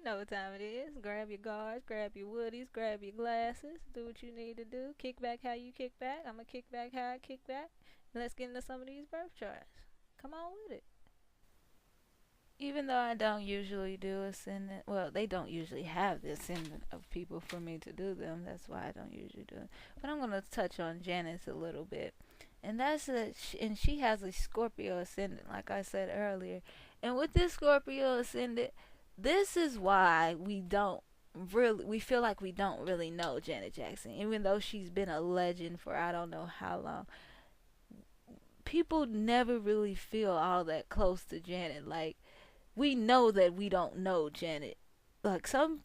You know what time it is. Grab your guards, grab your woodies, grab your glasses, do what you need to do. Kick back how you kick back. I'm going to kick back how I kick back. And let's get into some of these birth charts. Come on with it. Even though I don't usually do ascendant, well, they don't usually have the ascendant of people for me to do them. That's why I don't usually do it. But I'm going to touch on Janice a little bit. And and she has a Scorpio ascendant, like I said earlier. And with this Scorpio ascendant, this is why we feel like we don't really know Janet Jackson, even though she's been a legend for I don't know how long. People never really feel all that close to Janet. Like, we know that we don't know Janet. Like, some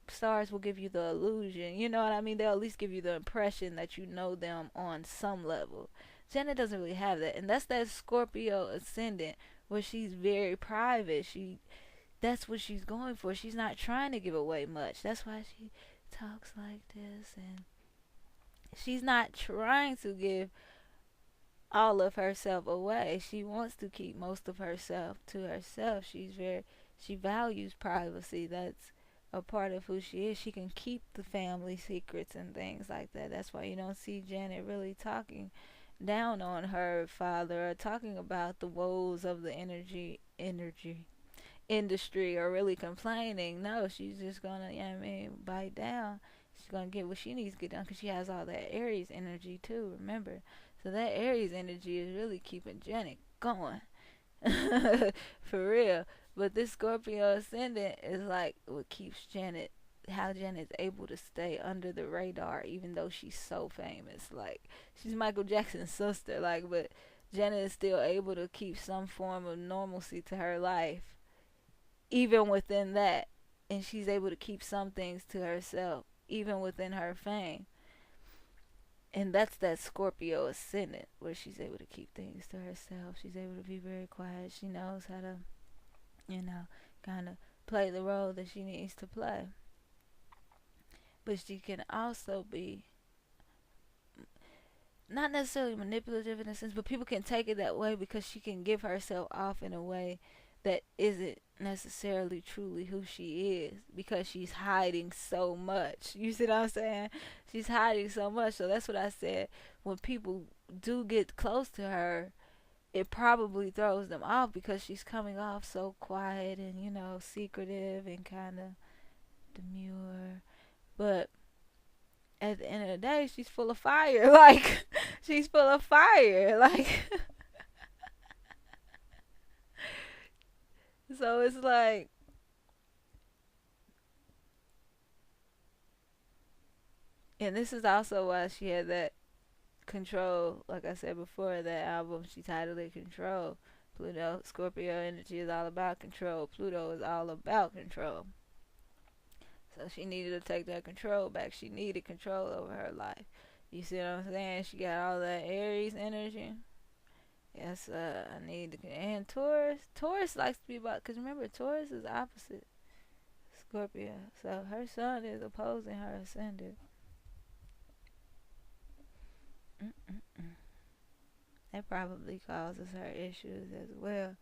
stars will give you the illusion, you know what I mean? They'll at least give you the impression that you know them on some level. Janet doesn't really have that, and that's that Scorpio ascendant where she's very private. That's what she's going for. She's not trying to give away much. That's why she talks like this, and she's not trying to give all of herself away. She wants to keep most of herself to herself. She values privacy. That's a part of who she is. She can keep the family secrets and things like that. That's why you don't see Janet really talking down on her father or talking about the woes of the energy industry or really complaining. No, she's just gonna, you know what I mean, bite down. She's gonna get what she needs to get done because she has all that Aries energy too. Remember, so that Aries energy is really keeping Janet going, for real. But this Scorpio ascendant is like what keeps Janet. How Janet's able to stay under the radar even though she's so famous. Like, she's Michael Jackson's sister. Like, but Janet is still able to keep some form of normalcy to her life even within that, and she's able to keep some things to herself even within her fame. And that's that Scorpio ascendant where she's able to keep things to herself. She's able to be very quiet. She knows how to, you know, kind of play the role that she needs to play. But she can also be not necessarily manipulative in a sense, but people can take it that way because she can give herself off in a way that isn't necessarily truly who she is because she's hiding so much. You see what I'm saying? She's hiding so much. So that's what I said. When people do get close to her, it probably throws them off because she's coming off so quiet and, secretive and kind of demure. But at the end of the day, she's full of fire. Like, she's full of fire. Like, so it's like, and this is also why she had that control. Like I said before, that album, she titled it Control. Pluto, Scorpio energy is all about control. Pluto is all about control. So she needed to take that control back. She needed control over her life. You see what I'm saying? She got all that Aries energy. Yes, I need to. And Taurus. Taurus likes to be about, because remember, Taurus is opposite Scorpio. So her sun is opposing her ascendant. Mm-mm-mm. That probably causes her issues as well.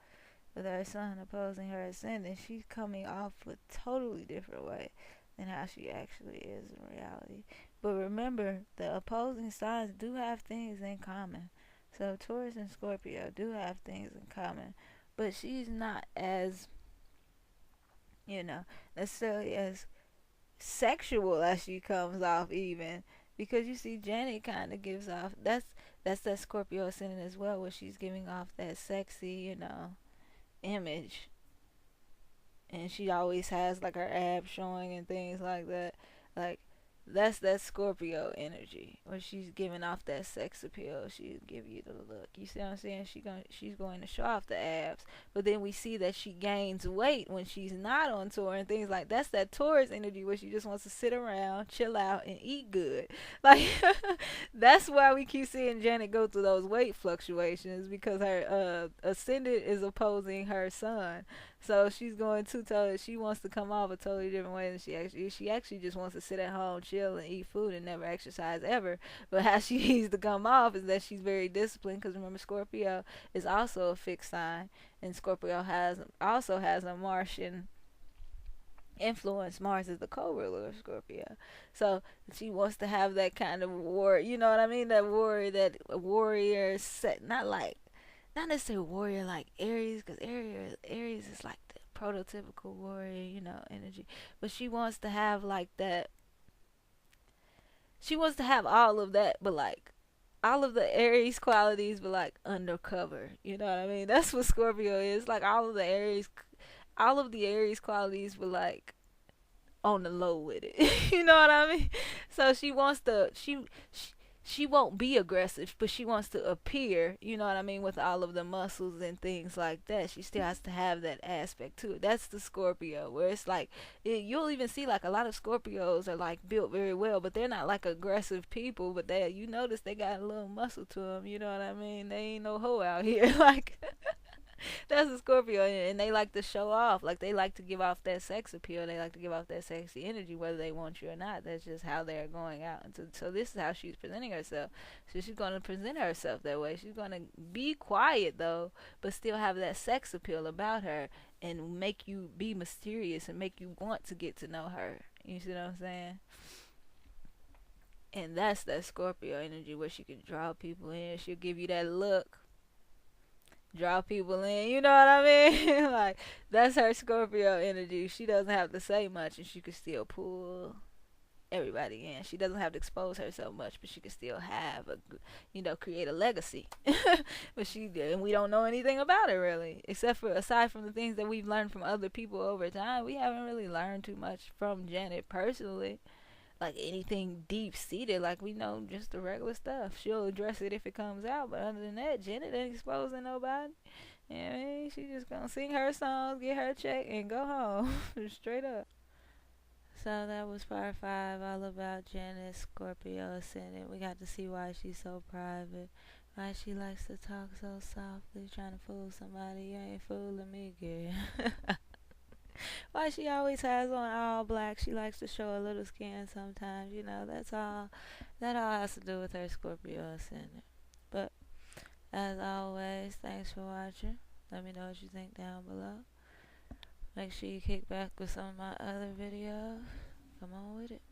With her sun opposing her ascendant, she's coming off a totally different way than how she actually is in reality. But remember, the opposing signs do have things in common. So Taurus and Scorpio do have things in common. But she's not as, necessarily as sexual as she comes off even. Because you see, Janet kind of gives off, that's that Scorpio ascendant as well, where she's giving off that sexy, image, and she always has like her abs showing and things like that. Like, that's that Scorpio energy where she's giving off that sex appeal. She'll give you the look. You see what I'm saying? She's going to show off the abs, but then we see that she gains weight when she's not on tour and things like that's that Taurus energy where she just wants to sit around, chill out, and eat good. Like, that's why we keep seeing Janet go through those weight fluctuations because her ascendant is opposing her sun. So she's going to tell she wants to come off a totally different way than she actually just wants to sit at home, chill, and eat food and never exercise ever. But how she needs to come off is that she's very disciplined because remember, Scorpio is also a fixed sign, and Scorpio also has a Martian influence. Mars is the co-ruler of Scorpio. So she wants to have that kind of war, you know what I mean? That warrior, that warrior set, not necessarily warrior like Aries, because Aries is like the prototypical warrior, you know, energy. But she wants to have like that. She wants to have all of that, but like all of the Aries qualities, but like undercover. You know what I mean? That's what Scorpio is. Like all of the Aries qualities, but like on the low with it. You know what I mean? So she wants to she won't be aggressive, but she wants to appear, you know what I mean, with all of the muscles and things like that. She still has to have that aspect too. That's the Scorpio, where it's like you'll even see like a lot of Scorpios are like built very well, but they're not like aggressive people. But they, you notice they got a little muscle to them. You know what I mean? They ain't no hoe out here. Like that's a Scorpio, and they like to show off. Like they like to give off that sex appeal. They like to give off that sexy energy, whether they want you or not. That's just how they're going out. And so this is how she's presenting herself. So she's going to present herself that way. She's going to be quiet though, but still have that sex appeal about her, and make you be mysterious and make you want to get to know her. You see what I'm saying? And that's that Scorpio energy, where she can draw people in. She'll give you that look, draw people in, you know what I mean? Like that's her Scorpio energy. She doesn't have to say much, and she can still pull everybody in. She doesn't have to expose herself much, but she can still have a, you know, create a legacy. But and we don't know anything about it really, except for, aside from the things that we've learned from other people over time, we haven't really learned too much from Janet personally, like anything deep seated. Like we know just the regular stuff. She'll address it if it comes out, but other than that, Janet ain't exposing nobody. You know what I mean? She just gonna sing her songs, get her check, and go home. Straight up. So that was part 5, all about Janet, Scorpio Ascendant. We got to see why she's so private, why she likes to talk so softly, trying to fool somebody. You ain't fooling me, girl. Why she always has on all black. She likes to show a little skin sometimes, you know. That's all. That all has to do with her Scorpio Ascendant. But as always, thanks for watching. Let me know what you think down below. Make sure you kick back with some of my other videos. Come on with it.